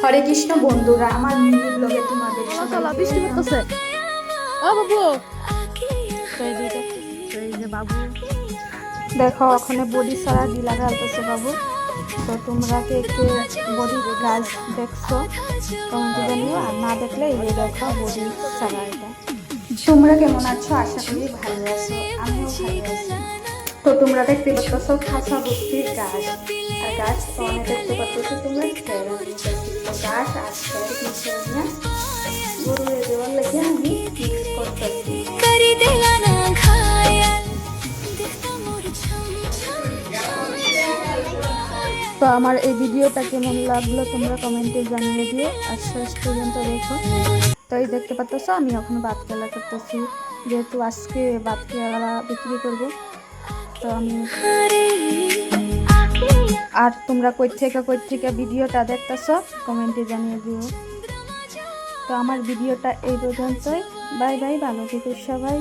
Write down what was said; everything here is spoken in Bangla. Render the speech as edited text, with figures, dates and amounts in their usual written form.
হরে কৃষ্ণ বন্ধুরা, আমার মিনি ব্লগে তোমাদের বৃষ্টি পড়তেছে। ও বাবু, বাবু দেখো ওখানে বডি সারা ডিলা ঢালতেছে বাবু। তো তোমরা কে কে বডি গাছ দেখছো কমেন্টে জানিও, আর না দেখলে এই দেখো বডি সারা। এটা তোমরা কেমন আছো? আশা করি ভালো আছো, আমিও ভালো আছি। তো তোমরা দেখতে পাচ্ছ খাঁচা ভর্তির গাছ, আর গাছ তো অনেক দেখতে পাচ্ছ তোমরা খেয়ে গাছ আর খেয়ে মিশে নিয়ে গরুরে দেওয়ার লেগে আমি মিক্স করতেছি। তো আমার এই ভিডিওটা কেমন লাগলো তোমরা কমেন্টে জানিয়ে দিও, আর শেষ পর্যন্ত দেখো। তো এই দেখতে পাচ্ছ আমি এখন ভাত কেলা করতেছি, যেহেতু আজকে ভাত কেলা বিক্রি করব। তো আমি আর তোমরা কই থেকে ভিডিওটা দেখতেছ কমেন্টে জানিয়ে দিও। তো আমার ভিডিওটা এই পর্যন্তই। বাই বাই, ভালো থেকো সবাই।